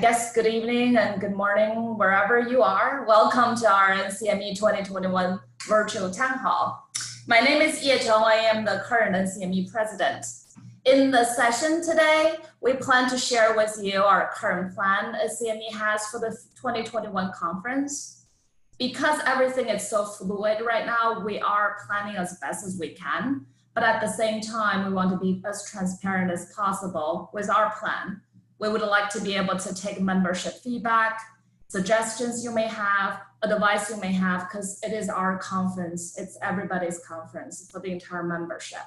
guess good evening and good morning wherever you are. Welcome to our NCME 2021 virtual town hall. My name is Ye Cheng. I am the current NCME president. In the session today, we plan to share with you our current plan NCME has for the 2021 conference. Because everything is so fluid right now, we are planning as best as we can, but at the same time, we want to be as transparent as possible with our plan. We would like to be able to take membership feedback, suggestions you may have, advice you may have, because it is our conference, it's everybody's conference for the entire membership.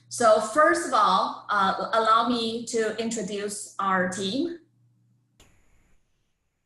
So first of all, allow me to introduce our team.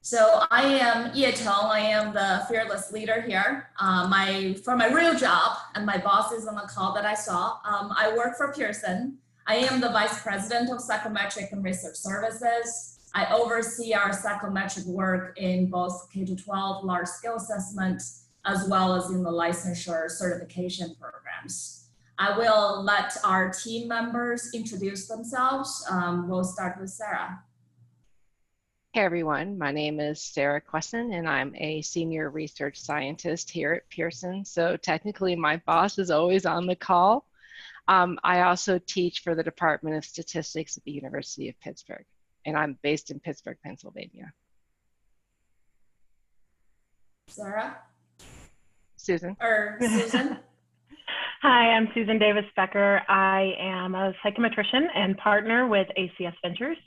So I am Ye Cheng, I am the fearless leader here. For my real job, and my boss is on the call that I saw, I work for Pearson. I am the Vice President of Psychometric and Research Services. I oversee our psychometric work in both K-12 large-scale assessment, as well as in the licensure certification programs. I will let our team members introduce themselves. We'll start with Sarah. Hey everyone, my name is Sarah Quesson and I'm a senior research scientist here at Pearson. So technically my boss is always on the call. I also teach for the Department of Statistics at the University of Pittsburgh, and I'm based in Pittsburgh, Pennsylvania. Sarah? Susan? Or Susan? Hi, I'm Susan Davis Becker. I am a psychometrician and partner with ACS Ventures.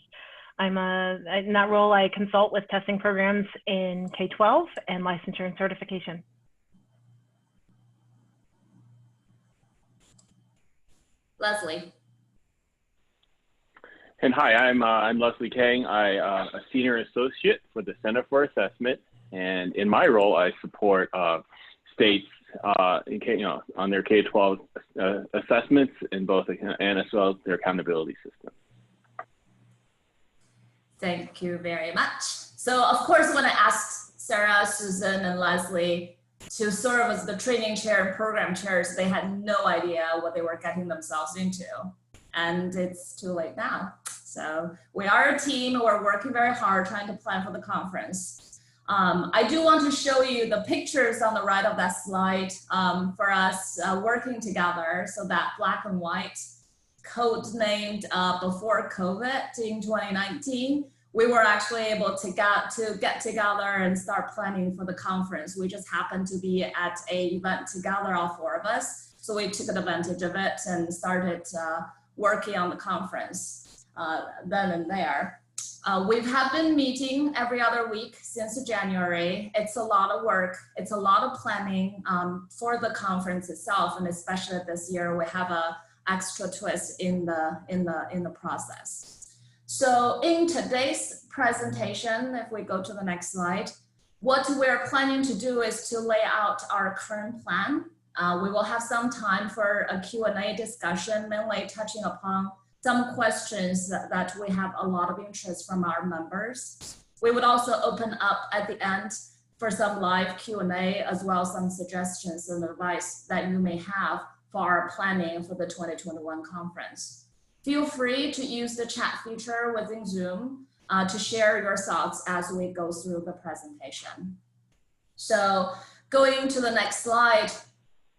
In that role, I consult with testing programs in K-12 and licensure and certification. Leslie. And hi, I'm Leslie Kang. I'm a senior associate for the Center for Assessment, and in my role, I support states on their K-12 assessments in both and as well as their accountability system. Thank you very much. So of course, when I asked Sarah, Susan, and Leslie to serve as the training chair and program chairs, they had no idea what they were getting themselves into. And it's too late now. So we are a team, we're working very hard trying to plan for the conference. I do want to show you the pictures on the right of that slide for us working together. So that black and white code named before COVID in 2019. We were actually able to get together and start planning for the conference. We just happened to be at an event together, all four of us. So we took advantage of it and started working on the conference then and there. We have been meeting every other week since January. It's a lot of work. It's a lot of planning for the conference itself. And especially this year, we have a extra twist in the process. So in today's presentation, if we go to the next slide, what we're planning to do is to lay out our current plan. We will have some time for a Q&A discussion, mainly touching upon some questions that we have a lot of interest from our members. We would also open up at the end for some live Q&A, as well as some suggestions and advice that you may have for our planning for the 2021 conference. Feel free to use the chat feature within Zoom to share your thoughts as we go through the presentation. So going to the next slide,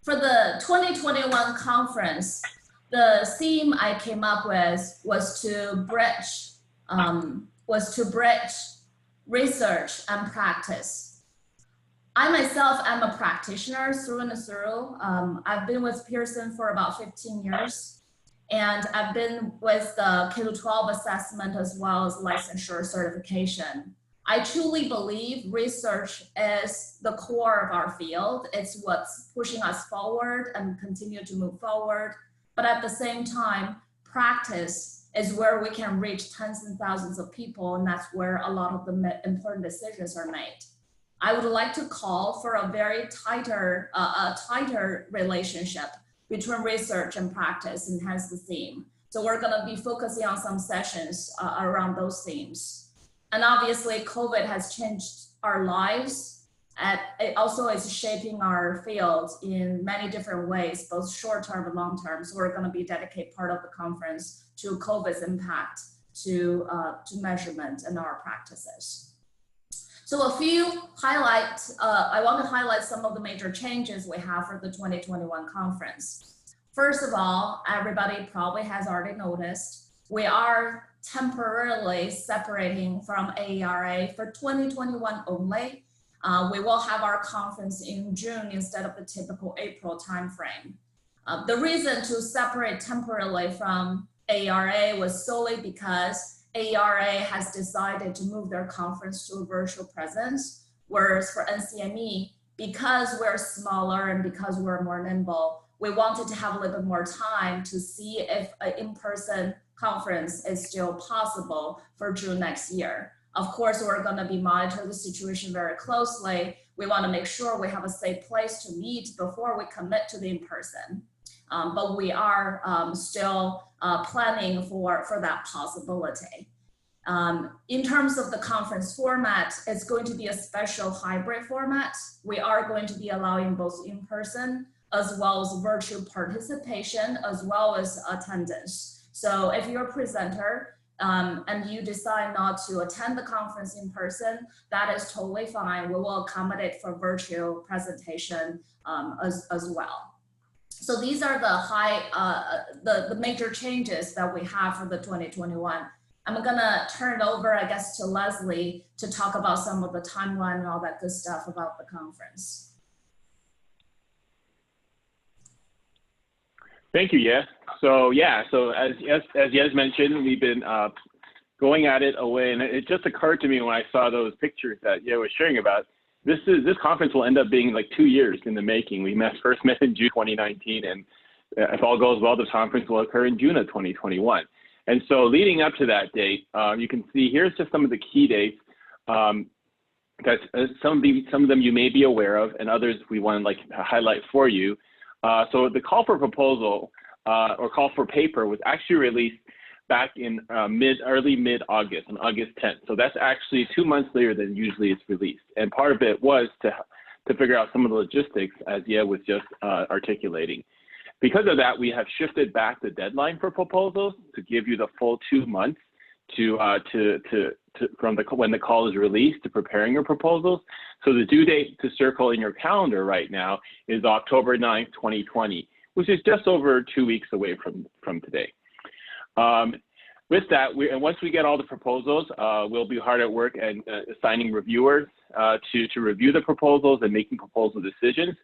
for the 2021 conference, the theme I came up with was to bridge research and practice. I myself am a practitioner through and through. I've been with Pearson for about 15 years. And I've been with the K-12 assessment as well as licensure certification. I truly believe research is the core of our field. It's what's pushing us forward and continue to move forward. But at the same time, practice is where we can reach tens and thousands of people, and that's where a lot of the important decisions are made. I would like to call for a very tighter relationship between research and practice, and hence the theme. So we're gonna be focusing on some sessions around those themes. And obviously COVID has changed our lives, and it also is shaping our field in many different ways, both short-term and long-term. So we're gonna be dedicated part of the conference to COVID's impact to measurement and our practices. So a few highlights, I want to highlight some of the major changes we have for the 2021 conference. First of all, everybody probably has already noticed, we are temporarily separating from AERA for 2021 only. We will have our conference in June instead of the typical April timeframe. The reason to separate temporarily from AERA was solely because AERA has decided to move their conference to a virtual presence, whereas for NCME, because we're smaller and because we're more nimble, we wanted to have a little bit more time to see if an in-person conference is still possible for June next year. Of course, we're going to be monitoring the situation very closely. We want to make sure we have a safe place to meet before we commit to the in-person. But we are still planning for that possibility. In terms of the conference format, it's going to be a special hybrid format. We are going to be allowing both in-person as well as virtual participation, as well as attendance. So if you're a presenter and you decide not to attend the conference in person, that is totally fine. We will accommodate for virtual presentation as well. So these are the major changes that we have for the 2021. I'm gonna turn it over, I guess, to Leslie to talk about some of the timeline and all that good stuff about the conference. Thank you, Ye. So as Ye's mentioned, we've been going at it away, and it just occurred to me when I saw those pictures that Ye was sharing about. This conference will end up being like 2 years in the making. We first met in June 2019, and if all goes well, the conference will occur in June of 2021. And so leading up to that date, you can see here's just some of the key dates that some of them you may be aware of, and others we want to highlight for you. So the call for proposal or call for paper was actually released back in early mid-August, on August 10th. So that's actually 2 months later than usually it's released. And part of it was to figure out some of the logistics, as Ye was just articulating. Because of that, we have shifted back the deadline for proposals to give you the full 2 months from when the call is released to preparing your proposals. So the due date to circle in your calendar right now is October 9th, 2020, which is just over 2 weeks away from today. With that, once we get all the proposals, we'll be hard at work and assigning reviewers to review the proposals and making proposal decisions.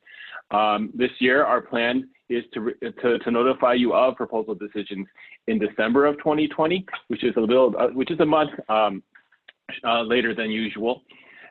This year, our plan is to notify you of proposal decisions in December of 2020, which is a month later than usual.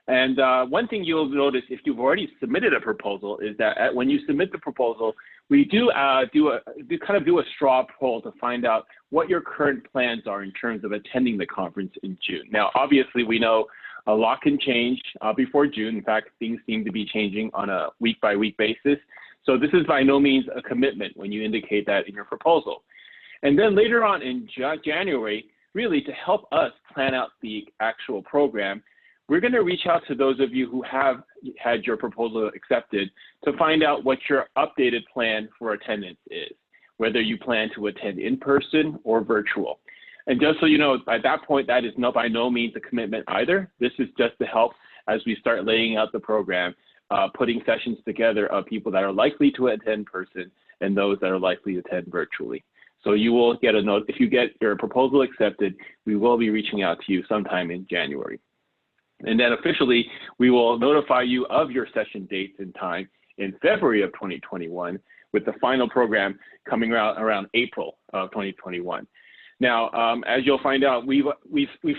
And one thing you'll notice if you've already submitted a proposal is that when you submit the proposal, we do do a straw poll to find out what your current plans are in terms of attending the conference in June. Now, obviously, we know a lot can change before June. In fact, things seem to be changing on a week-by-week basis. So this is by no means a commitment when you indicate that in your proposal. And then later on in January, really to help us plan out the actual program, we're going to reach out to those of you who have had your proposal accepted to find out what your updated plan for attendance is, whether you plan to attend in person or virtual. And just so you know, at that point, that is by no means a commitment either. This is just to help as we start laying out the program, putting sessions together of people that are likely to attend in person and those that are likely to attend virtually. So you will get a note. If you get your proposal accepted, we will be reaching out to you sometime in January. And then officially, we will notify you of your session dates and time in February of 2021, with the final program coming around April of 2021. Now, as you'll find out, we've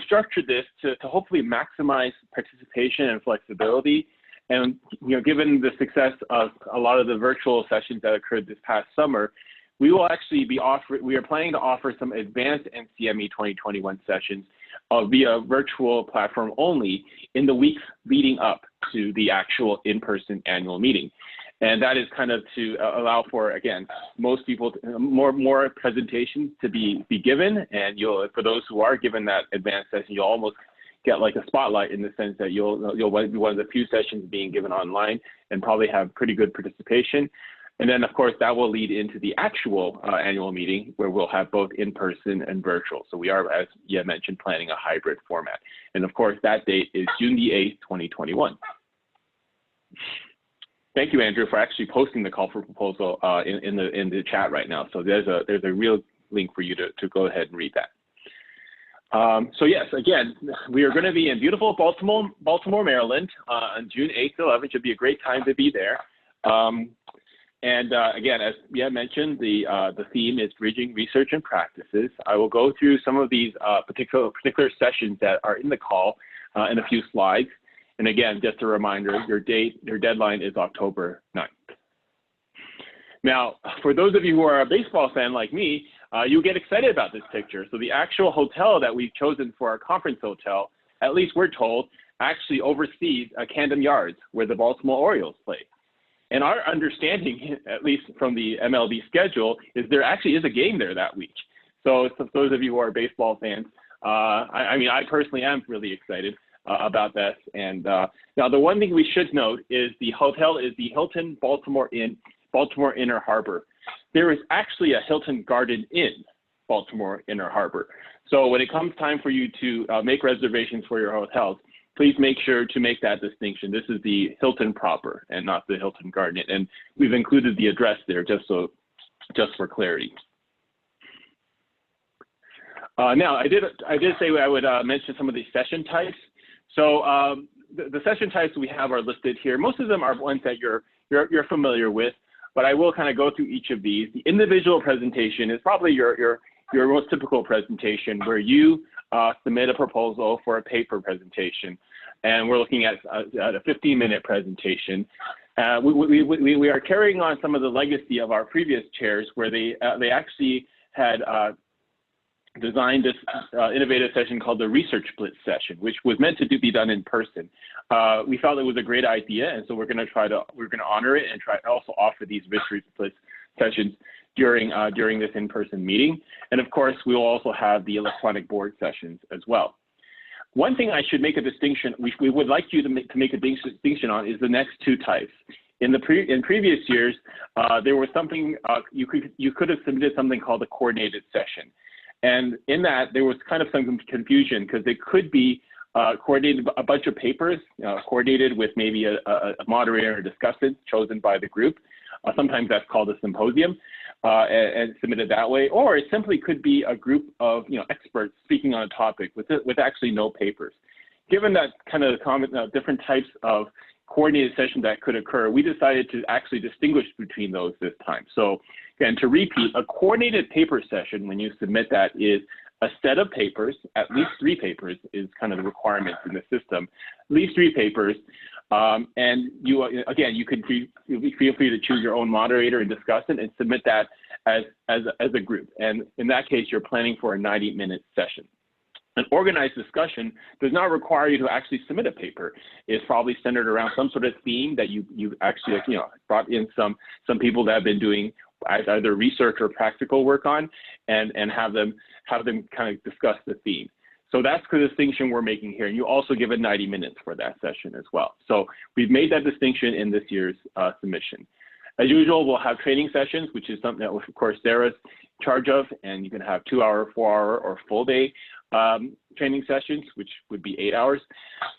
structured this to hopefully maximize participation and flexibility. And given the success of a lot of the virtual sessions that occurred this past summer, we will actually we are planning to offer some advanced NCME 2021 sessions via virtual platform only in the weeks leading up to the actual in-person annual meeting. And that is kind of to allow for, again, most people, more presentations to be given. And for those who are given that advanced session, you'll almost get like a spotlight in the sense that you'll be one of the few sessions being given online and probably have pretty good participation. And then, of course, that will lead into the actual annual meeting where we'll have both in-person and virtual. So we are, as Ye mentioned, planning a hybrid format. And of course, that date is June the 8th, 2021. Thank you, Andrew, for actually posting the call for proposal in the chat right now. So there's a real link for you to go ahead and read that. So yes, again, we are going to be in beautiful Baltimore, Maryland on June 8th to 11th. Should be a great time to be there. Again, as Ye mentioned, the theme is bridging research and practices. I will go through some of these particular sessions that are in the call in a few slides. And again, just a reminder, your deadline is October 9th. Now, for those of you who are a baseball fan like me, you'll get excited about this picture. So the actual hotel that we've chosen for our conference hotel, at least we're told, actually oversees Camden Yards, where the Baltimore Orioles play. And our understanding, at least from the MLB schedule, is there actually is a game there that week. So those of you who are baseball fans, I mean, I personally am really excited about this. And now the one thing we should note is the hotel is the Hilton Baltimore Inn, Baltimore Inner Harbor. There is actually a Hilton Garden Inn, Baltimore Inner Harbor. So when it comes time for you to make reservations for your hotels, please make sure to make that distinction. This is the Hilton proper and not the Hilton Garden Inn. And we've included the address there just for clarity. Now, I did say I would mention some of the session types. So the session types we have are listed here. Most of them are ones that you're familiar with, but I will kind of go through each of these. The individual presentation is probably your most typical presentation, where you submit a proposal for a paper presentation, and we're looking at a 15-minute presentation. We are carrying on some of the legacy of our previous chairs, where they actually had designed this innovative session called the Research Blitz session, which was meant to be done in person. We felt it was a great idea, and so we're going to honor it and try to also offer these Research Blitz sessions during this in-person meeting. And of course, we will also have the electronic board sessions as well. One thing I should make a distinction, we would like you to make a distinction on, is the next two types. In previous years, there was something you could have submitted something called a coordinated session. And in that, there was kind of some confusion, because it could be coordinated, a bunch of papers, coordinated with maybe a moderator or discussant chosen by the group. Sometimes that's called a symposium, and submitted that way. Or it simply could be a group of experts speaking on a topic with actually no papers. Given that kind of different types of coordinated sessions that could occur, we decided to actually distinguish between those this time. So again, to repeat, a coordinated paper session, when you submit that, is a set of papers, at least 3 papers is kind of the requirements in the system, at least 3 papers. And you, again, you can feel free to choose your own moderator and discuss it and submit that as a group. And in that case, you're planning for a 90-minute session. An organized discussion does not require you to actually submit a paper. It's probably centered around some sort of theme that you actually brought in some people that have been doing either research or practical work on, and have them kind of discuss the theme. So that's the distinction we're making here. And you also give it 90 minutes for that session as well. So we've made that distinction in this year's submission. As usual, we'll have training sessions, which is something that, of course, Sarah's in charge of, and you can have 2-hour, 4-hour, or full day training sessions, which would be 8 hours.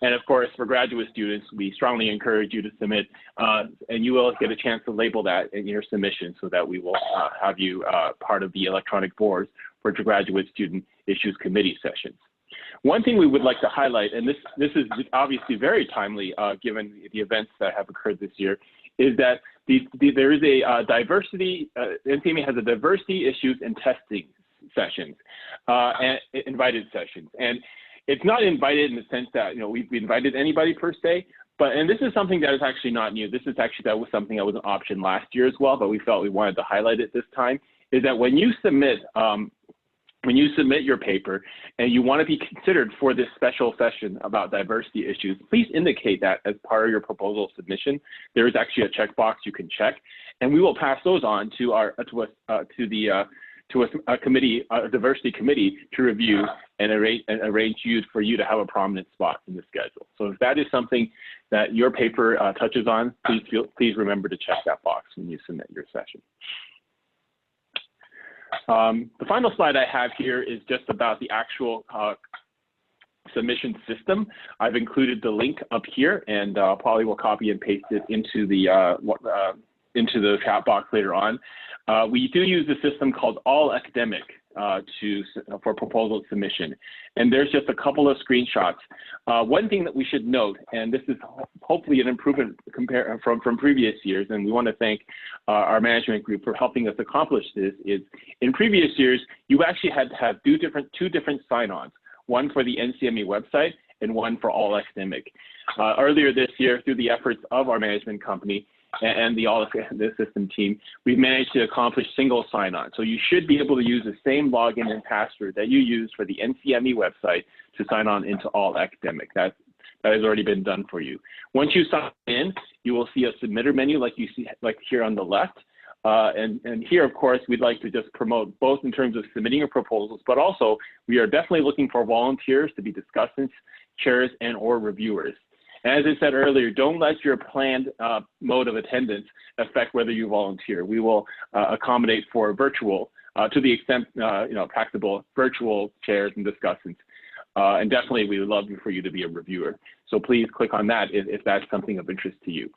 And of course, for graduate students, we strongly encourage you to submit, and you will get a chance to label that in your submission, so that we will have you part of the electronic boards for graduate student issues committee sessions. One thing we would like to highlight, and this is obviously very timely given the events that have occurred this year, is that there is a diversity, NCME has a diversity issues and testing sessions, and invited sessions. And it's not invited in the sense that we've invited anybody per se, and this is something that is actually not new. This is actually, that was something that was an option last year as well, but we felt we wanted to highlight it this time, is that when you submit your paper and you want to be considered for this special session about diversity issues, please indicate that as part of your proposal submission. There is actually a checkbox you can check, and we will pass those on to to a committee, a diversity committee, to review and arrange for you to have a prominent spot in the schedule. So if that is something that your paper touches on, please remember to check that box when you submit your session. The final slide I have here is just about the actual submission system. I've included the link up here, and probably will copy and paste it into the chat box later on. We do use a system called All Academic for proposal submission, and there's just a couple of screenshots. One thing that we should note, and this is hopefully an improvement from previous years, and we want to thank our management group for helping us accomplish this, is in previous years you actually had to have two different sign-ons, one for the NCME website and one for All Academic. Earlier this year, through the efforts of our management company and the system team, we've managed to accomplish single sign-on. So you should be able to use the same login and password that you use for the NCME website to sign on into All Academic. That has already been done for you. Once you sign in, you will see a submitter menu like you see here on the left. And here, of course, we'd like to just promote both in terms of submitting your proposals, but also we are definitely looking for volunteers to be discussants, chairs, and or reviewers. And as I said earlier, don't let your planned mode of attendance affect whether you volunteer. We will accommodate for virtual, to the extent practicable, virtual chairs and discussants. And definitely we would love for you to be a reviewer. So please click on that if that's something of interest to you.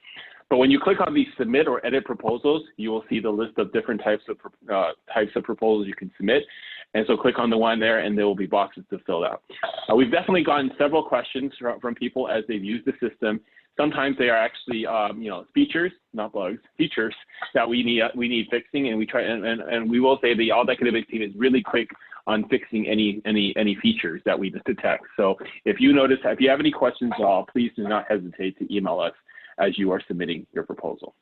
But when you click on the submit or edit proposals, you will see the list of different types of proposals you can submit. And so click on the one there and there will be boxes to fill out. We've definitely gotten several questions from people as they've used the system. Sometimes they are actually features, not bugs, features that we need fixing, and we try and we will say the All Academic team is really quick on fixing any features that we detect. So if you have any questions at all, please do not hesitate to email us as you are submitting your proposal.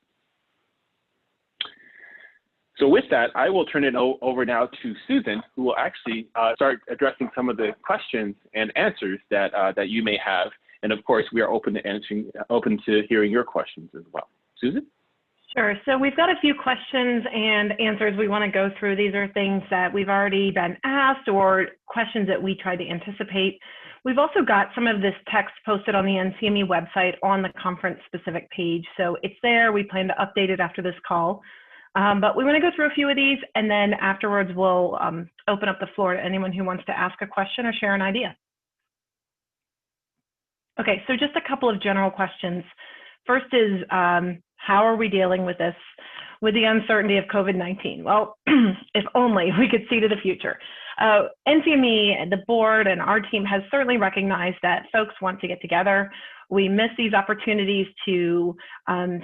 So with that, I will turn it over now to Susan, who will actually start addressing some of the questions and answers that you may have. And of course, we are open to hearing your questions as well. Susan? Sure. So we've got a few questions and answers we want to go through. These are things that we've already been asked or questions that we tried to anticipate. We've also got some of this text posted on the NCME website on the conference specific page. So it's there. We plan to update it after this call. But we want to go through a few of these, and then afterwards we'll open up the floor to anyone who wants to ask a question or share an idea. Okay, so just a couple of general questions. First is, how are we dealing with this, with the uncertainty of COVID-19? Well, if only we could see to the future. NCME, the board, and our team has certainly recognized that folks want to get together. We miss these opportunities to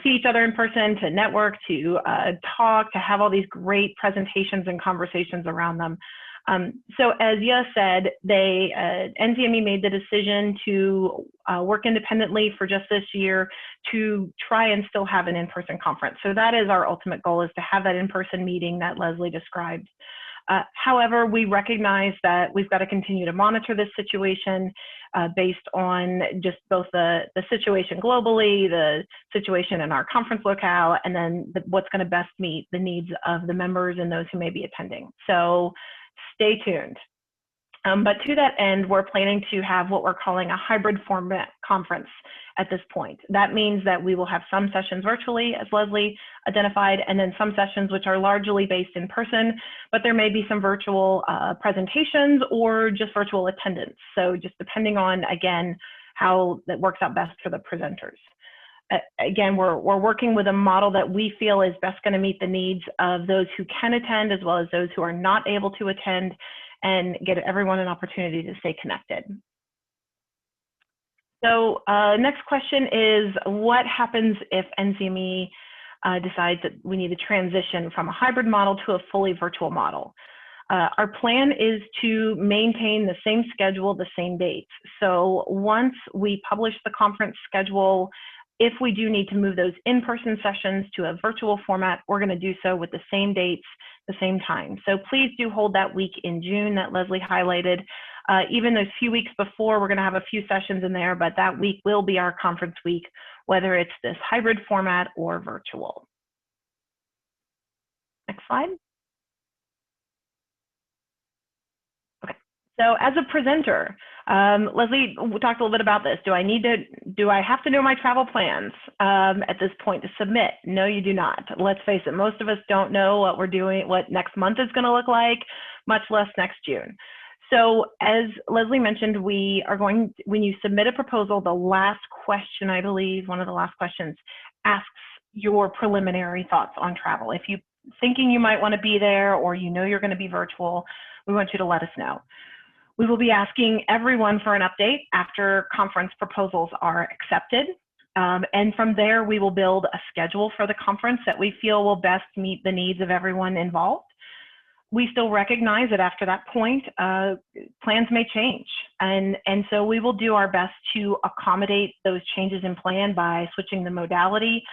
see each other in person, to network, to talk, to have all these great presentations and conversations around them. So as Ye said, NCME made the decision to work independently for just this year to try and still have an in-person conference. So that is our ultimate goal, is to have that in-person meeting that Leslie described. However, we recognize that we've got to continue to monitor this situation based on just both the situation globally, the situation in our conference locale, and then what's going to best meet the needs of the members and those who may be attending. So stay tuned. But to that end, we're planning to have what we're calling a hybrid format conference at this point. That means that we will have some sessions virtually, as Leslie identified, and then some sessions which are largely based in person, but there may be some virtual presentations or just virtual attendance. So just depending on, again, how that works out best for the presenters. Again, we're working with a model that we feel is best going to meet the needs of those who can attend as well as those who are not able to attend, and get everyone an opportunity to stay connected. So next question is, what happens if NCME decides that we need to transition from a hybrid model to a fully virtual model? Our plan is to maintain the same schedule, the same dates. So once we publish the conference schedule, if we do need to move those in-person sessions to a virtual format, we're going to do so with the same dates, the same time. So please do hold that week in June that Leslie highlighted. Even those few weeks before, we're going to have a few sessions in there, but that week will be our conference week, whether it's this hybrid format or virtual. Next slide. So as a presenter, Leslie, we talked a little bit about this. Do I have to know my travel plans at this point to submit? No, you do not. Let's face it, most of us don't know what we're doing, what next month is gonna look like, much less next June. So as Leslie mentioned, we are going, when you submit a proposal, the last question, I believe, one of the last questions, asks your preliminary thoughts on travel. If you're thinking you might wanna be there or you know you're gonna be virtual, we want you to let us know. We will be asking everyone for an update after conference proposals are accepted. And from there, we will build a schedule for the conference that we feel will best meet the needs of everyone involved. We still recognize that after that point, plans may change. And so we will do our best to accommodate those changes in plan by switching the modality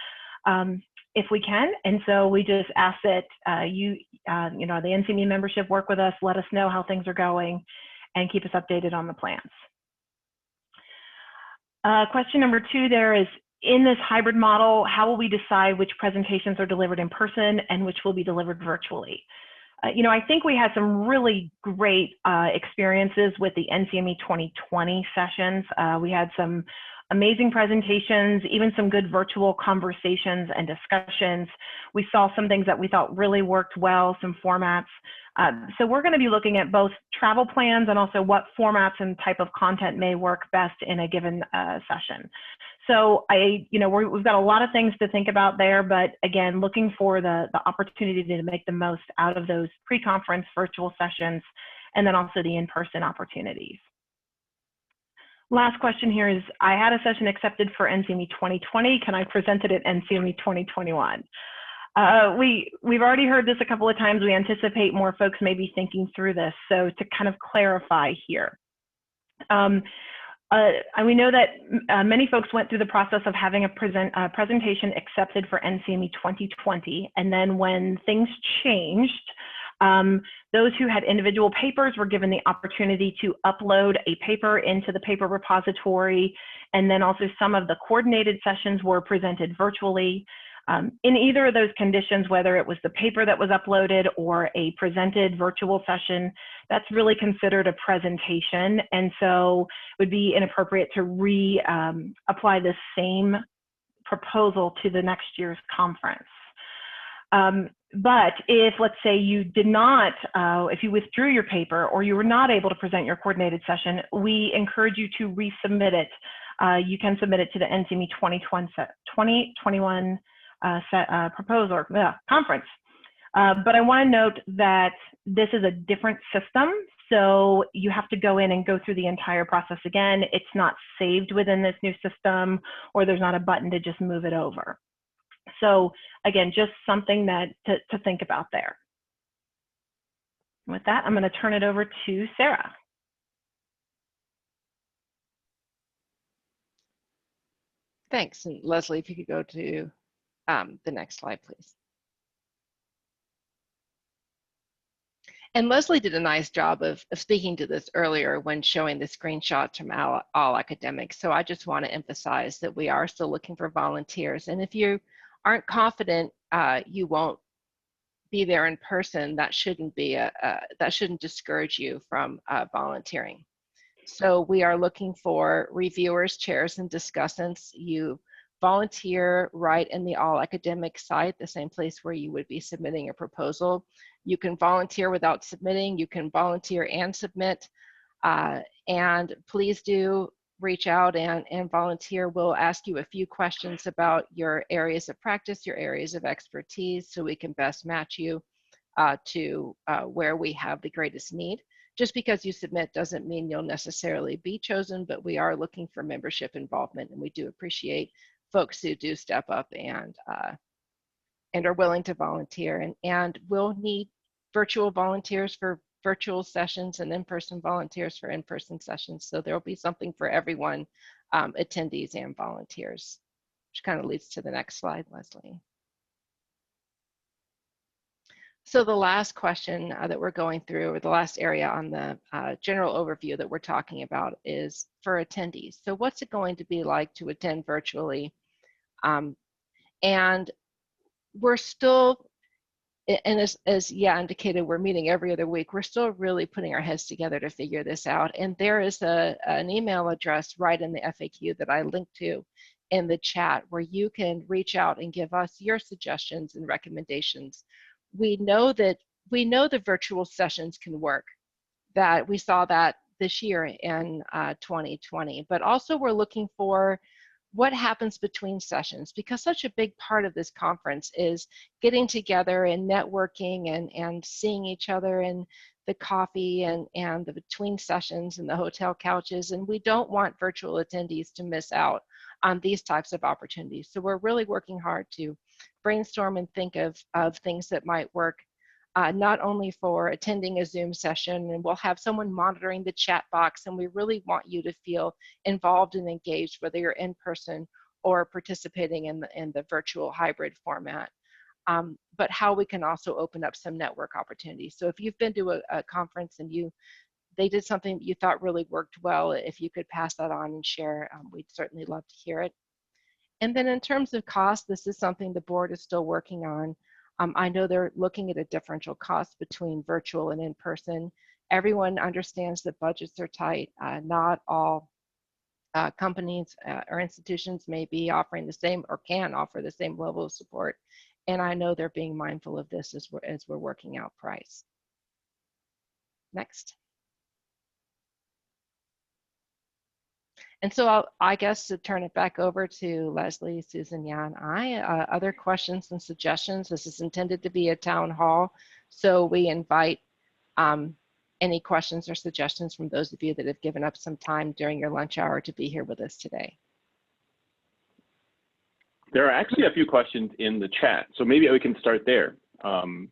if we can. And so we just ask that the NCME membership work with us, let us know how things are going, and keep us updated on the plans. Question number 2 there is, in this hybrid model, how will we decide which presentations are delivered in person and which will be delivered virtually? I think we had some really great experiences with the NCME 2020 sessions. We had some amazing presentations, even some good virtual conversations and discussions. We saw some things that we thought really worked well, some formats. So we're going to be looking at both travel plans and also what formats and type of content may work best in a given session. So we've got a lot of things to think about there, but again, looking for the opportunity to make the most out of those pre-conference virtual sessions and then also the in-person opportunities. Last question here is, I had a session accepted for NCME 2020. Can I present it at NCME 2021? We've already heard this a couple of times. We anticipate more folks may be thinking through this. So to kind of clarify here. We know that many folks went through the process of having a presentation accepted for NCME 2020. And then when things changed, those who had individual papers were given the opportunity to upload a paper into the paper repository. And then also some of the coordinated sessions were presented virtually. In either of those conditions, whether it was the paper that was uploaded or a presented virtual session, that's really considered a presentation. And so it would be inappropriate to apply the same proposal to the next year's conference. But if, let's say, you did not, if you withdrew your paper or you were not able to present your coordinated session, we encourage you to resubmit it. You can submit it to the NCME 2021 conference. But I want to note that this is a different system. So you have to go in and go through the entire process again. It's not saved within this new system, or there's not a button to just move it over. So again, just something that to think about there. With that, I'm going to turn it over to Sarah. Thanks. And Leslie, if you could go to the next slide, please. And Leslie did a nice job of speaking to this earlier when showing the screenshots from all academics. So I just want to emphasize that we are still looking for volunteers. And if you aren't confident you won't be there in person, that shouldn't be that shouldn't discourage you from volunteering. So we are looking for reviewers, chairs, and discussants. You volunteer right in the all academic site, the same place where you would be submitting a proposal. You can volunteer without submitting. You can volunteer and submit. And please do reach out and volunteer. We'll ask you a few questions about your areas of practice, your areas of expertise, so we can best match you to where we have the greatest need. Just because you submit doesn't mean you'll necessarily be chosen, but we are looking for membership involvement, and we do appreciate folks who do step up and are willing to volunteer. And we'll need virtual volunteers for virtual sessions and in-person volunteers for in-person sessions. So there'll be something for everyone, attendees and volunteers, which kind of leads to the next slide, Leslie. So the last question that we're going through, or the last area on the general overview that we're talking about, is for attendees. So what's it going to be like to attend virtually? And we're still and as yeah indicated, we're meeting every other week. We're still really putting our heads together to figure this out. And there is an email address right in the FAQ that I linked to in the chat where you can reach out and give us your suggestions and recommendations. We know the virtual sessions can work. That we saw that this year in 2020, but also we're looking for what happens between sessions, because such a big part of this conference is getting together and networking and seeing each other in the coffee and the between sessions and the hotel couches, and we don't want virtual attendees to miss out on these types of opportunities. So we're really working hard to brainstorm and think of things that might work, not only for attending a Zoom session, and we'll have someone monitoring the chat box, and we really want you to feel involved and engaged, whether you're in person or participating in the virtual hybrid format. But how we can also open up some network opportunities. So if you've been to a conference and they did something that you thought really worked well, if you could pass that on and share, we'd certainly love to hear it. And then in terms of cost, this is something the board is still working on. I know they're looking at a differential cost between virtual and in-person. Everyone understands that budgets are tight. Not all companies or institutions may be offering the same or can offer the same level of support. And I know they're being mindful of this as we're working out price. Next. And so I guess to turn it back over to Leslie, Susan, Jan, other questions and suggestions. This is intended to be a town hall, so we invite any questions or suggestions from those of you that have given up some time during your lunch hour to be here with us today. There are actually a few questions in the chat, so maybe we can start there and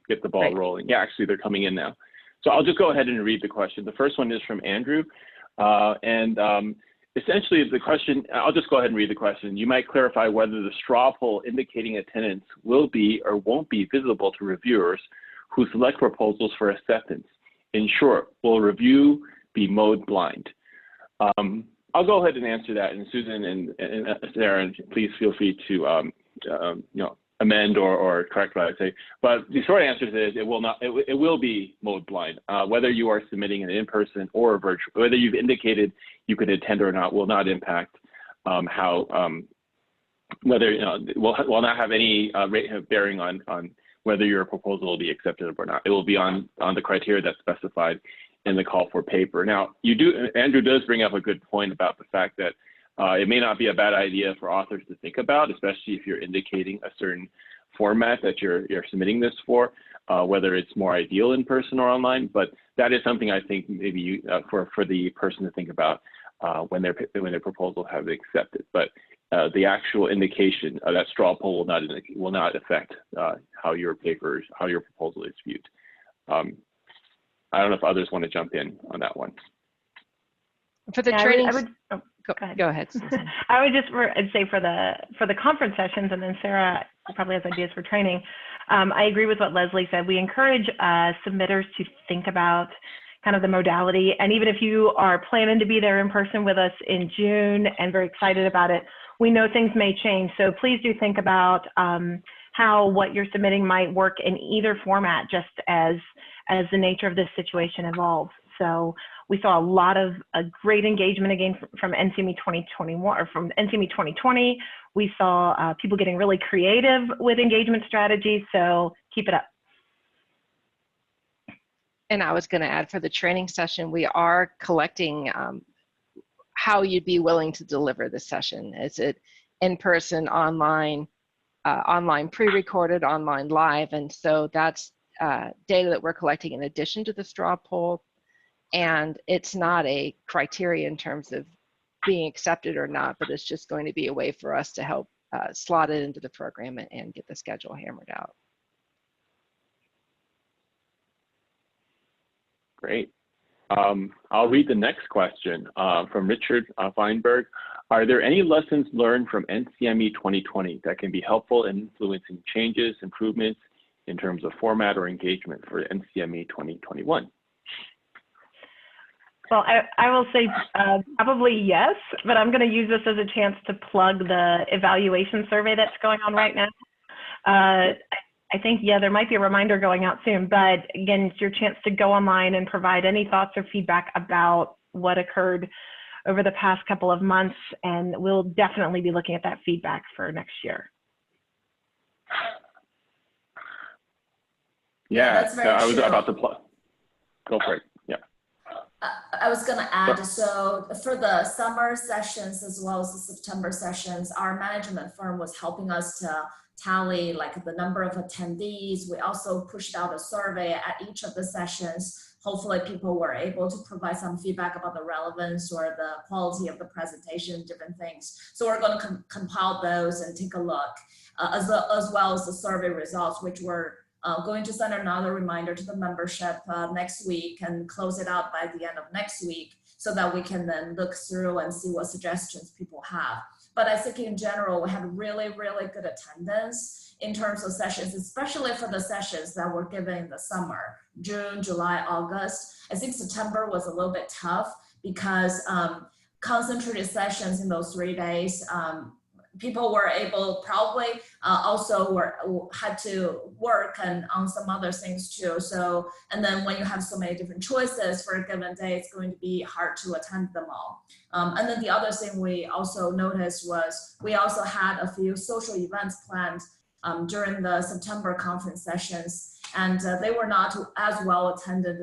get the ball rolling. Yeah, actually they're coming in now. So I'll just go ahead and read the question. The first one is from Andrew. Essentially the question, I'll just go ahead and read the question. You might clarify whether the straw poll indicating attendance will be or won't be visible to reviewers who select proposals for acceptance. In short, will review be mode blind? I'll go ahead and answer that, and Susan and Sarah, please feel free to amend or correct what I say. But the short answer is it will not. It will be mode blind. Whether you are submitting an in-person or a virtual, whether you've indicated you could attend or not, will not impact whether will not have any bearing on whether your proposal will be accepted or not. It will be on the criteria that's specified in the call for paper. Now, Andrew does bring up a good point about the fact that it may not be a bad idea for authors to think about, especially if you're indicating a certain format that you're submitting this for, whether it's more ideal in person or online. But that is something I think maybe for the person to think about when their proposal has been accepted. But the actual indication of that straw poll will not affect how your proposal is viewed. I don't know if others want to jump in on that one. For the training, go ahead. Susan. I would just say for the conference sessions, and then Sarah probably has ideas for training. I agree with what Leslie said. We encourage submitters to think about kind of the modality, and even if you are planning to be there in person with us in June and very excited about it, we know things may change. So please do think about how what you're submitting might work in either format, just as the nature of this situation evolves. So we saw a lot of great engagement again from NCME 2021 or from NCME 2020. We saw people getting really creative with engagement strategies. So keep it up. And I was going to add, for the training session, we are collecting how you'd be willing to deliver the session. Is it in person, online, online pre-recorded, online live? And so that's data that we're collecting in addition to the straw poll. And it's not a criteria in terms of being accepted or not, but it's just going to be a way for us to help slot it into the program and get the schedule hammered out. Great. I'll read the next question from Richard Feinberg. Are there any lessons learned from NCME 2020 that can be helpful in influencing changes, improvements in terms of format or engagement for NCME 2021? Well, I will say probably yes, but I'm going to use this as a chance to plug the evaluation survey that's going on right now. I I think, yeah, there might be a reminder going out soon, but again, it's your chance to go online and provide any thoughts or feedback about what occurred over the past couple of months, and we'll definitely be looking at that feedback for next year. Yeah, that's very I was true. about to go for it. Yeah. I was going to add, so for the summer sessions as well as the September sessions, our management firm was helping us to tally like the number of attendees. We also pushed out a survey at each of the sessions. Hopefully people were able to provide some feedback about the relevance or the quality of the presentation, different things. So we're going to compile those and take a look, as well as the survey results, which we're going to send another reminder to the membership next week and close it out by the end of next week so that we can then look through and see what suggestions people have. But I think in general, we had really, really good attendance in terms of sessions, especially for the sessions that were given in the summer, June, July, August. I think September was a little bit tough because concentrated sessions in those 3 days, people were able probably also had to work and on some other things too. So, and then when you have so many different choices for a given day, it's going to be hard to attend them all. And then the other thing we also noticed was we also had a few social events planned during the September conference sessions, and they were not as well attended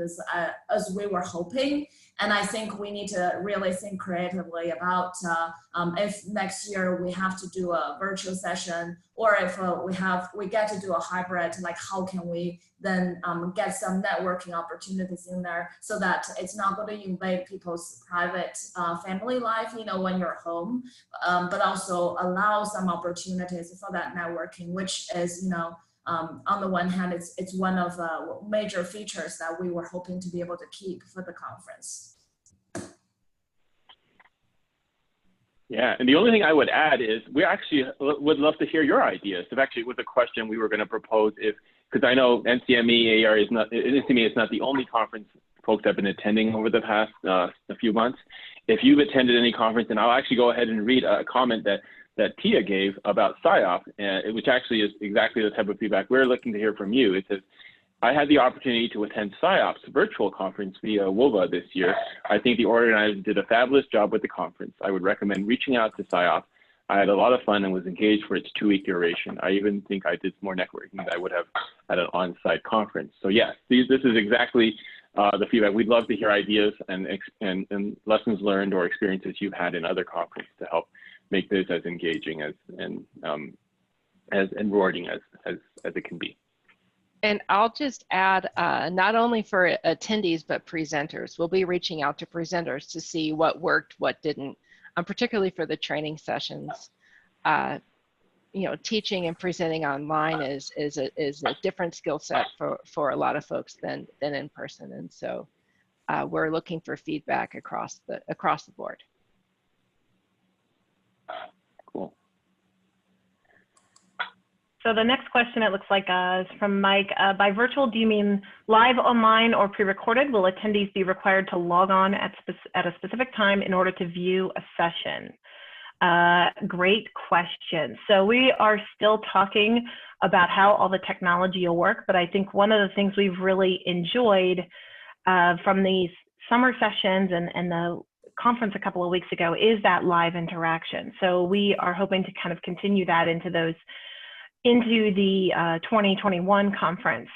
as we were hoping. And I think we need to really think creatively about if next year we have to do a virtual session, or if we get to do a hybrid, like how can we then get some networking opportunities in there so that it's not going to invade people's private family life, you know, when you're home, but also allow some opportunities for that networking, which is, you know, on the one hand, it's one of the major features that we were hoping to be able to keep for the conference. Yeah, and the only thing I would add is we actually would love to hear your ideas. If actually it was a question we were going to propose, because I know NCME AR NCME is not the only conference folks have been attending over the past a few months. If you've attended any conference, and I'll actually go ahead and read a comment that Tia gave about PSYOP, which actually is exactly the type of feedback we're looking to hear from you. It says, I had the opportunity to attend PSYOP's virtual conference via WOVA this year. I think the organizers did a fabulous job with the conference. I would recommend reaching out to PSYOP. I had a lot of fun and was engaged for its 2-week duration. I even think I did more networking than I would have at an on-site conference. So yes, this is exactly the feedback. We'd love to hear ideas and lessons learned or experiences you've had in other conferences to help make this as engaging and as rewarding as it can be. And I'll just add, not only for attendees, but presenters. We'll be reaching out to presenters to see what worked, what didn't, particularly for the training sessions. You know, teaching and presenting online is a different skill set for a lot of folks than in person. And so we're looking for feedback across the board. Cool. So the next question, it looks like, is from Mike. By virtual, do you mean live online or pre-recorded? Will attendees be required to log on at a specific time in order to view a session? Great question. So we are still talking about how all the technology will work, but I think one of the things we've really enjoyed from these summer sessions and the conference a couple of weeks ago is that live interaction. So we are hoping to kind of continue that into the 2021 conference.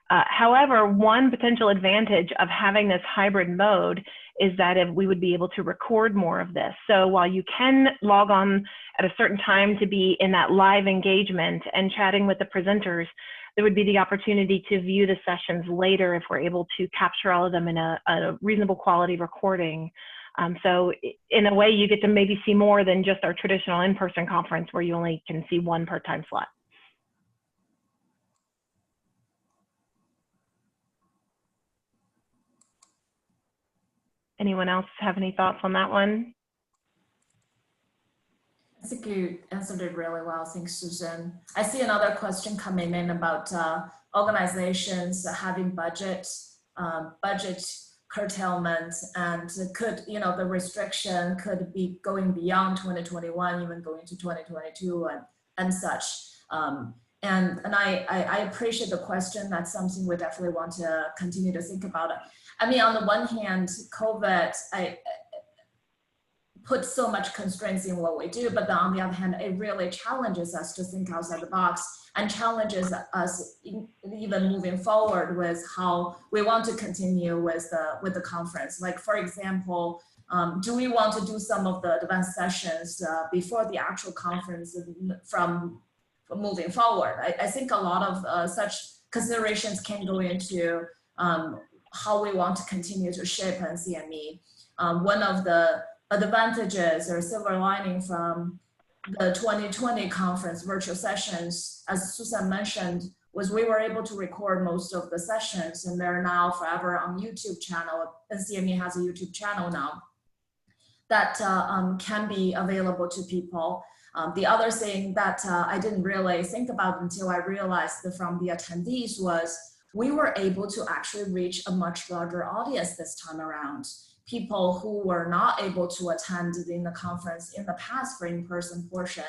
However, one potential advantage of having this hybrid mode is that we would be able to record more of this. So while you can log on at a certain time to be in that live engagement and chatting with the presenters, there would be the opportunity to view the sessions later if we're able to capture all of them in a reasonable quality recording. So in a way, you get to maybe see more than just our traditional in-person conference where you only can see one per time slot. Anyone else have any thoughts on that one? I think you answered it really well. Thanks, Susan. I see another question coming in about organizations having budget curtailment, and could, you know, the restriction could be going beyond 2021, even going to 2022 and such. And I appreciate the question. That's something we definitely want to continue to think about. I mean, on the one hand, COVID, put so much constraints in what we do, but then on the other hand, it really challenges us to think outside the box and challenges us even moving forward with how we want to continue with the conference. Like, for example, do we want to do some of the advanced sessions before the actual conference from moving forward? I think a lot of such considerations can go into how we want to continue to shape NCME. One of the advantages or silver lining from the 2020 conference virtual sessions, as Susan mentioned, was we were able to record most of the sessions, and they're now forever on YouTube channel. NCME has a YouTube channel now that can be available to people. The other thing that I didn't really think about until I realized that from the attendees was we were able to actually reach a much larger audience this time around. People who were not able to attend in the conference in the past for in-person portion,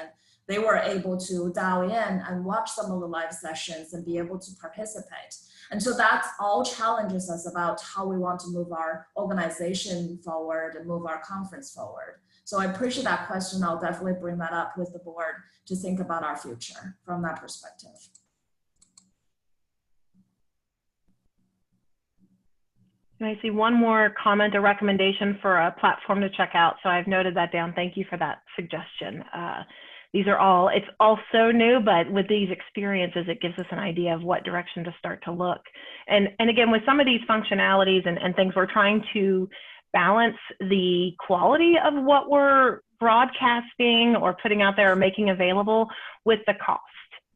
they were able to dial in and watch some of the live sessions and be able to participate. And so that all challenges us about how we want to move our organization forward and move our conference forward. So I appreciate that question. I'll definitely bring that up with the board to think about our future from that perspective. And I see one more comment, a recommendation for a platform to check out. So I've noted that down. Thank you for that suggestion. These are all, it's all so new, but with these experiences, it gives us an idea of what direction to start to look. And again, with some of these functionalities and things, we're trying to balance the quality of what we're broadcasting or putting out there or making available with the cost.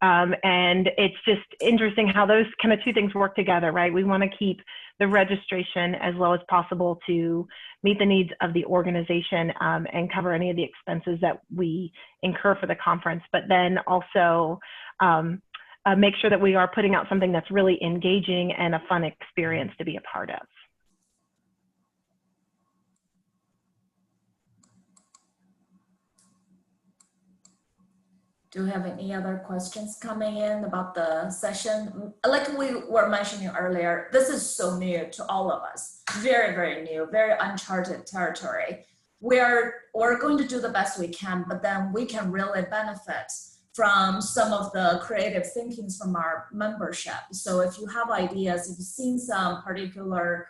And it's just interesting how those kind of two things work together, right? We want to keep the registration as low as possible to meet the needs of the organization and cover any of the expenses that we incur for the conference, but then also make sure that we are putting out something that's really engaging and a fun experience to be a part of. Do we have any other questions coming in about the session? Like we were mentioning earlier, this is so new to all of us. Very, very new, very uncharted territory. We're going to do the best we can, but then we can really benefit from some of the creative thinkings from our membership. So if you have ideas, if you've seen some particular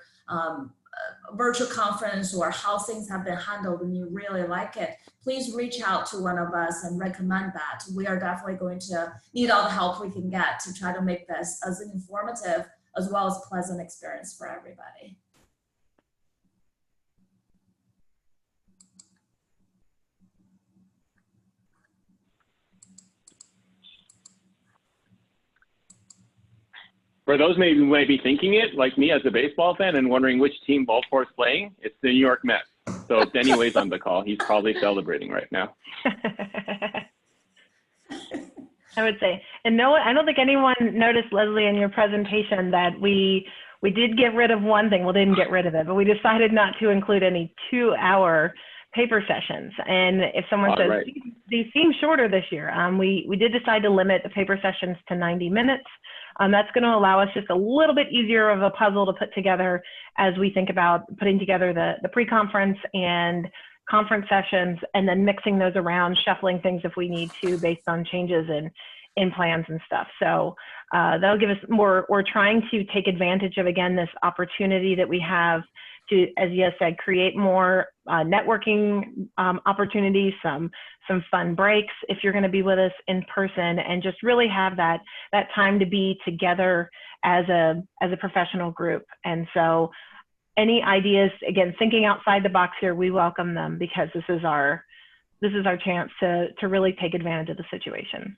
virtual conference or how things have been handled and you really like it, please reach out to one of us and recommend that. We are definitely going to need all the help we can get to try to make this as an informative as well as pleasant experience for everybody. For those maybe who might be thinking it, like me as a baseball fan and wondering which team Baltimore's playing, it's the New York Mets. So it's anyways on the call. He's probably celebrating right now. I would say, and no, I don't think anyone noticed, Leslie, in your presentation that we did get rid of one thing. Well, didn't get rid of it, but we decided not to include any 2-hour paper sessions. And if someone says, right, these seem shorter this year, we did decide to limit the paper sessions to 90 minutes. That's going to allow us just a little bit easier of a puzzle to put together as we think about putting together the pre-conference and conference sessions, and then mixing those around, shuffling things if we need to based on changes in plans and stuff. So that'll give us more, we're trying to take advantage of, again, this opportunity that we have to, as Yas said, create more networking opportunities, some fun breaks if you're going to be with us in person, and just really have that time to be together as a professional group. And so any ideas, again, thinking outside the box here, we welcome them, because this is our chance to really take advantage of the situation.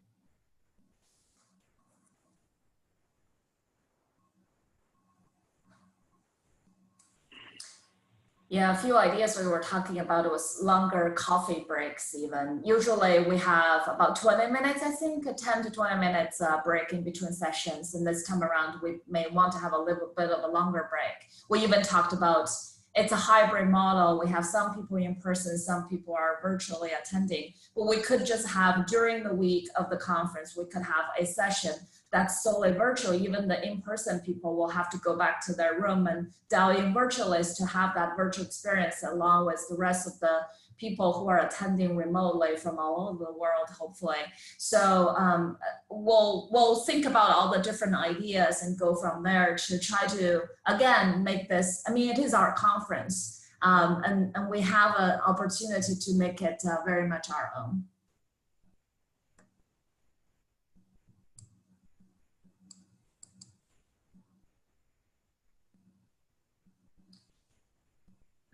Yeah, a few ideas we were talking about was longer coffee breaks even. Usually we have about 20 minutes, I think, a 10 to 20 minutes break in between sessions. And this time around, we may want to have a little bit of a longer break. We even talked about it's a hybrid model. We have some people in person, some people are virtually attending, but we could just have during the week of the conference, we could have a session that's solely virtual. Even the in-person people will have to go back to their room and dial in virtually to have that virtual experience along with the rest of the people who are attending remotely from all over the world, hopefully. So we'll think about all the different ideas and go from there to try to, again, make this, I mean, it is our conference, and we have an opportunity to make it very much our own.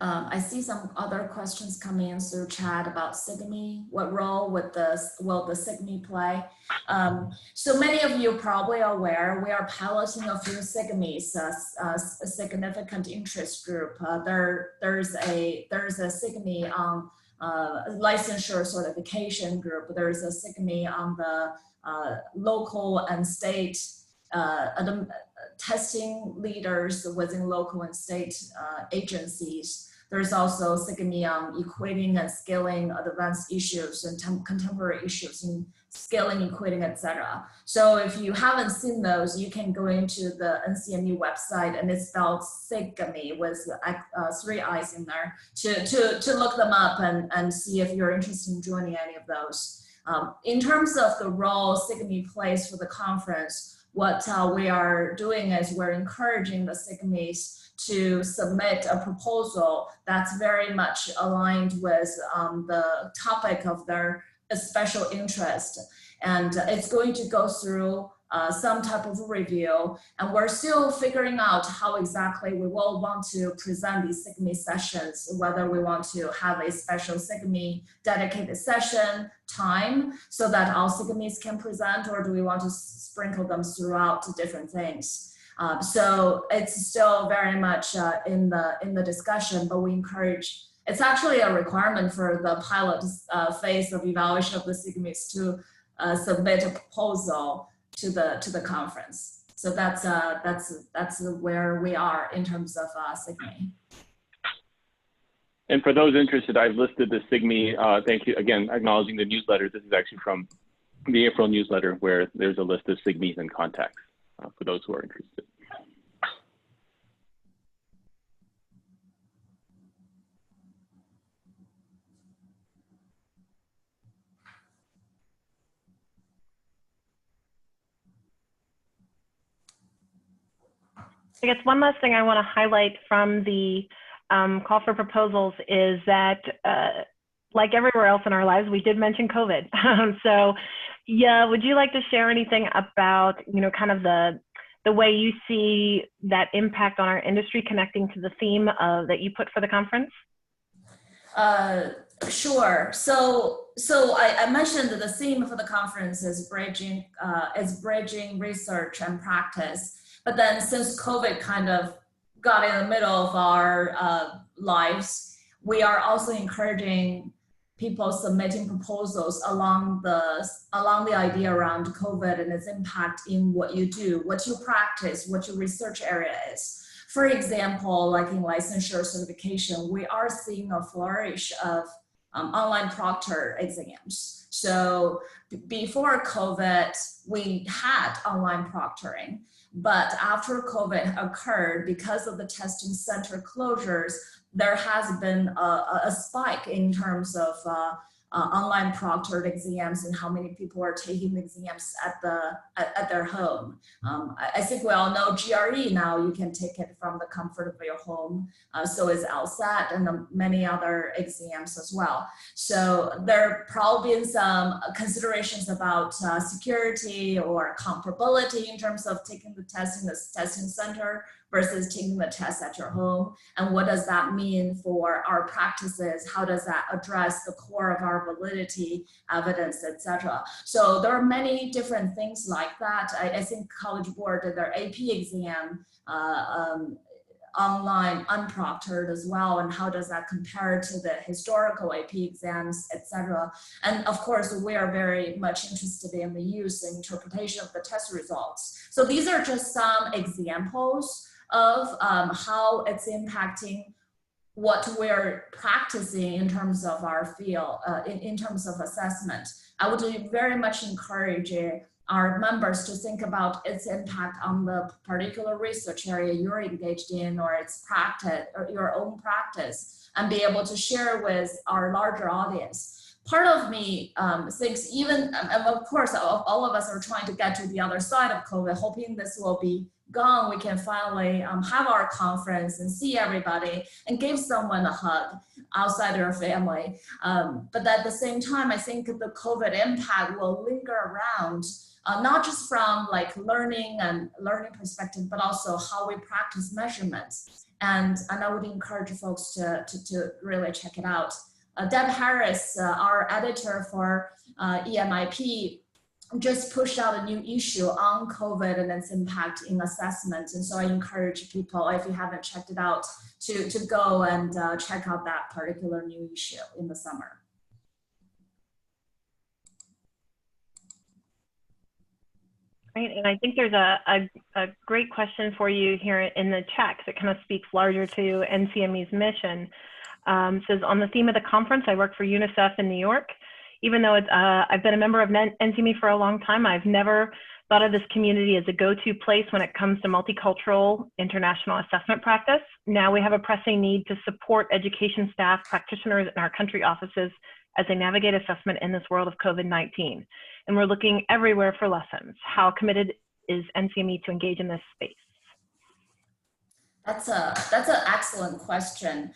I see some other questions coming in through chat about NCME. What role will the NCME play? So many of you probably are aware, we are piloting a few NCMEs, a significant interest group. There's a NCME on licensure certification group. There's a NCME on the local and state testing leaders within local and state agencies. There's also NCME on equating and scaling advanced issues and contemporary issues in scaling, equating, etc. So if you haven't seen those, you can go into the NCME website, and it's spelled NCME with 3 I's in there to look them up and see if you're interested in joining any of those. In terms of the role NCME plays for the conference, what we are doing is we're encouraging the NCMEs to submit a proposal that's very much aligned with the topic of their special interest. And it's going to go through some type of review, and we're still figuring out how exactly we will want to present these NCME sessions, whether we want to have a special NCME dedicated session time so that all NCMEs can present, or do we want to sprinkle them throughout to different things. So it's still very much in the discussion, but we encourage, it's actually a requirement for the pilot phase of evaluation of the NCMEs to submit a proposal to the conference. So that's where we are in terms of NCME. And for those interested, I've listed the NCME. Thank you again, acknowledging the newsletter. This is actually from the April newsletter, where there's a list of NCMEs and contacts for those who are interested. I guess one last thing I want to highlight from the call for proposals is that, like everywhere else in our lives, we did mention COVID. So, yeah, would you like to share anything about, kind of the way you see that impact on our industry connecting to the theme that you put for the conference? Sure. So I mentioned that the theme for the conference is bridging research and practice. But then since COVID kind of got in the middle of our lives, we are also encouraging people submitting proposals along the idea around COVID and its impact in what you do, what you practice, what your research area is. For example, like in licensure certification, we are seeing a flourish of online proctor exams. So before COVID, we had online proctoring. But after COVID occurred, because of the testing center closures, there has been a spike in terms of online proctored exams and how many people are taking the exams at their home. I think we all know GRE now, you can take it from the comfort of your home. So is LSAT and many other exams as well. So there are probably been some considerations about security or comparability in terms of taking the test in the testing center versus taking the test at your home. And what does that mean for our practices? How does that address the core of our validity, evidence, etc.? So there are many different things like that. I think College Board did their AP exam online, unproctored as well, and how does that compare to the historical AP exams, etc. And of course, we are very much interested in the use and interpretation of the test results. So these are just some examples of how it's impacting what we're practicing in terms of our field, in terms of assessment. I would very much encourage our members to think about its impact on the particular research area you're engaged in, or its practice, or your own practice, and be able to share with our larger audience. Part of me thinks even, and of course, all of us are trying to get to the other side of COVID, hoping this will be gone, we can finally have our conference and see everybody and give someone a hug outside their family. But at the same time, I think the COVID impact will linger around, not just from like learning perspective, but also how we practice measurements. And I would encourage folks to really check it out. Deb Harris, our editor for EMIP, just pushed out a new issue on COVID and its impact in assessment. And so I encourage people, if you haven't checked it out, to go and check out that particular new issue in the summer. Great, and I think there's a great question for you here in the chat, because it kind of speaks larger to NCME's mission. It says, on the theme of the conference, I work for UNICEF in New York. Even though I've been a member of NCME for a long time, I've never thought of this community as a go-to place when it comes to multicultural international assessment practice. Now we have a pressing need to support education staff, practitioners in our country offices as they navigate assessment in this world of COVID-19. And we're looking everywhere for lessons. How committed is NCME to engage in this space? That's an excellent question.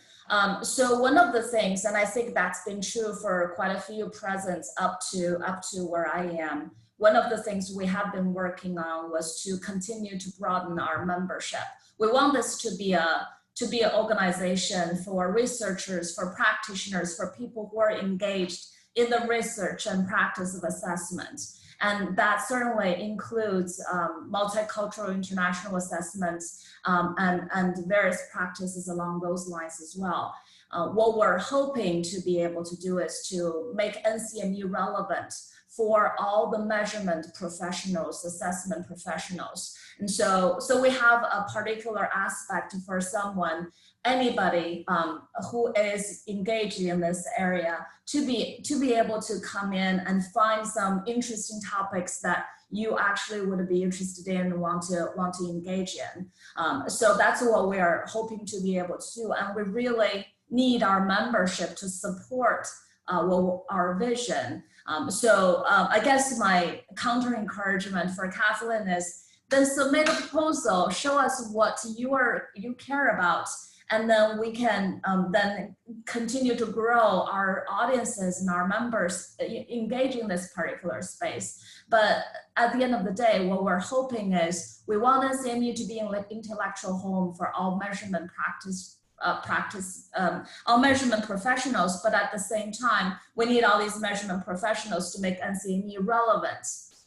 So one of the things, and I think that's been true for quite a few presents up to where I am, one of the things we have been working on was to continue to broaden our membership. We want this to be an organization for researchers, for practitioners, for people who are engaged in the research and practice of assessment. And that certainly includes multicultural international assessments and various practices along those lines as well. What we're hoping to be able to do is to make NCME relevant for all the measurement professionals, assessment professionals. And so we have a particular aspect for anybody who is engaged in this area to be able to come in and find some interesting topics that you actually would be interested in and want to engage in. So that's what we are hoping to be able to do. And we really need our membership to support our vision. I guess my counter encouragement for Kathleen is then submit a proposal, show us what you care about, and then we can then continue to grow our audiences and our members engage in this particular space. But at the end of the day, what we're hoping is we want NCME to be an intellectual home for all measurement all measurement professionals, but at the same time, we need all these measurement professionals to make NCME relevant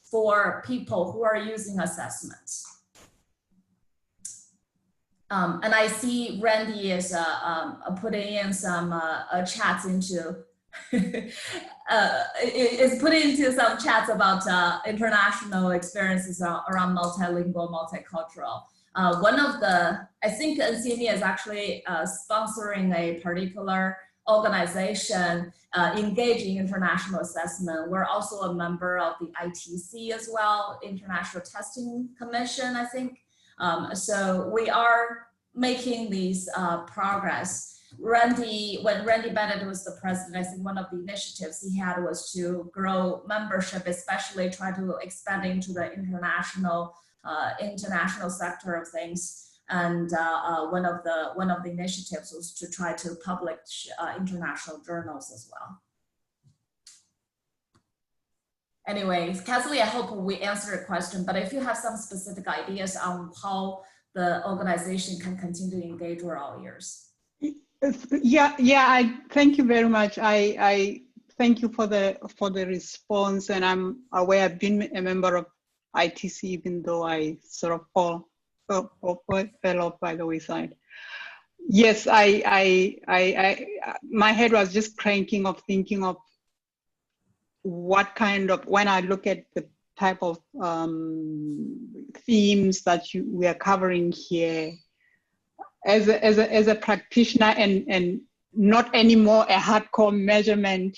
for people who are using assessments. And I see Randy is putting in some chats into is putting into some chats about international experiences around multilingual, multicultural. I think NCME is actually sponsoring a particular organization engaging international assessment. We're also a member of the ITC as well, International Testing Commission, I think. So we are making these progress. When Randy Bennett was the president, I think one of the initiatives he had was to grow membership, especially try to expand into the international sector of things. And one of the initiatives was to try to publish international journals as well. Anyway, Kathleen, I hope we answered your question, but if you have some specific ideas on how the organization can continue to engage, we're all ears. Yeah, I thank you very much. I thank you for the response, and I'm aware I've been a member of ITC, even though I sort of fell off by the wayside. Yes, my head was just cranking of thinking of what kind of, when I look at the type of themes that we are covering here, as a practitioner and not anymore a hardcore measurement.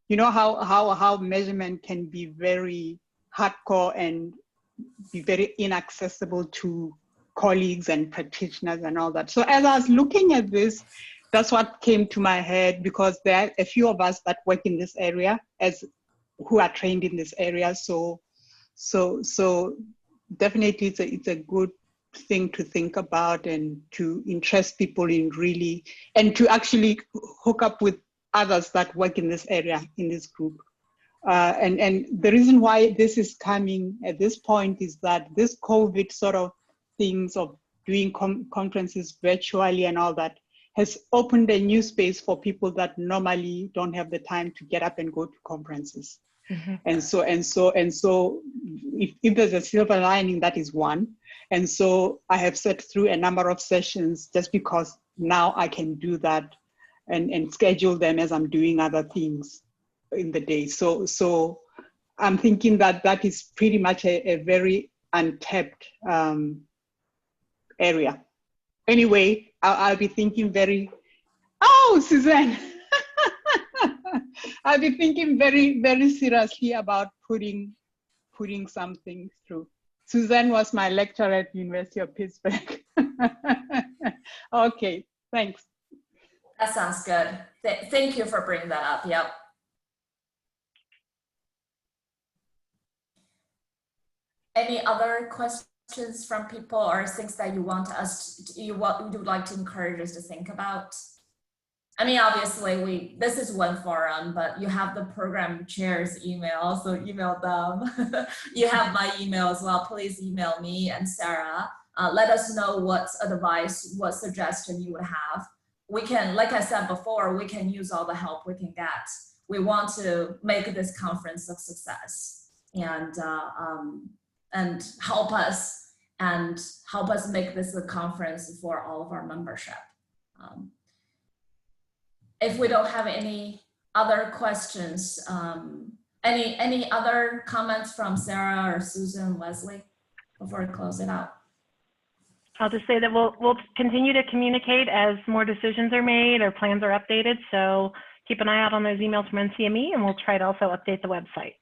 You know how measurement can be very hardcore and be very inaccessible to colleagues and practitioners and all that. So as I was looking at this, that's what came to my head, because there are a few of us that work in this area who are trained in this area. So definitely it's a good thing to think about and to interest people in really, and to actually hook up with others that work in this area, in this group. And the reason why this is coming at this point is that this COVID sort of things of doing conferences virtually and all that has opened a new space for people that normally don't have the time to get up and go to conferences. Mm-hmm. And so if there's a silver lining, that is one. And so I have sat through a number of sessions just because now I can do that and schedule them as I'm doing other things in the day. So I'm thinking that is pretty much a very untapped area. Anyway, I'll be thinking Suzanne. I'll be thinking very, very seriously about putting something through. Suzanne was my lecturer at the University of Pittsburgh. Okay, thanks. That sounds good. Thank you for bringing that up. Yep. Any other questions from people or things that you want you would like to encourage us to think about? I mean, obviously this is one forum, but you have the program chair's email, so email them. You have my email as well. Please email me and Sarah. Let us know what advice, what suggestion you would have. We can, like I said before, we can use all the help we can get. We want to make this conference a success and help us make this a conference for all of our membership. If we don't have any other questions, any other comments from Sarah or Susan, Leslie, before we close it out? I'll just say that we'll continue to communicate as more decisions are made or plans are updated. So keep an eye out on those emails from NCME, and we'll try to also update the website.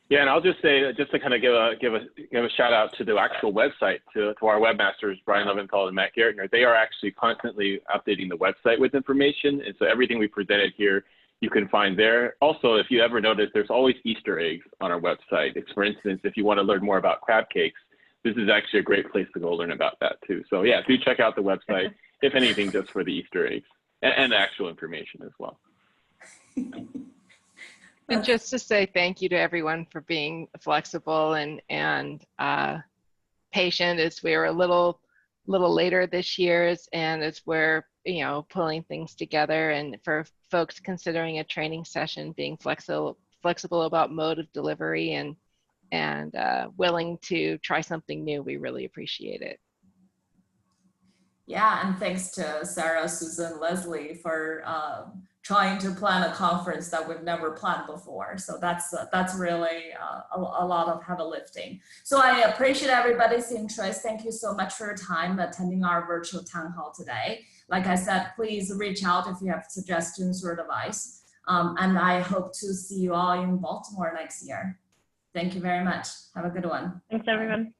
Yeah, and I'll just say, just to kind of give a shout out to the actual website, to our webmasters, Brian Leventhal and Matt Gartner. They are actually constantly updating the website with information, and so everything we presented here, you can find there. Also, if you ever notice, there's always Easter eggs on our website. For instance, if you want to learn more about crab cakes, this is actually a great place to go learn about that too. So yeah, do check out the website, if anything, just for the Easter eggs and the actual information as well. And just to say thank you to everyone for being flexible and patient, as we were a little later this year, and as we're pulling things together, and for folks considering a training session, being flexible about mode of delivery and willing to try something new. We really appreciate it. Yeah, and thanks to Sarah, Susan, Leslie for trying to plan a conference that we've never planned before. So that's really a lot of heavy lifting. So I appreciate everybody's interest. Thank you so much for your time attending our virtual town hall today. Like I said, please reach out if you have suggestions or advice. And I hope to see you all in Baltimore next year. Thank you very much. Have a good one. Thanks, everyone.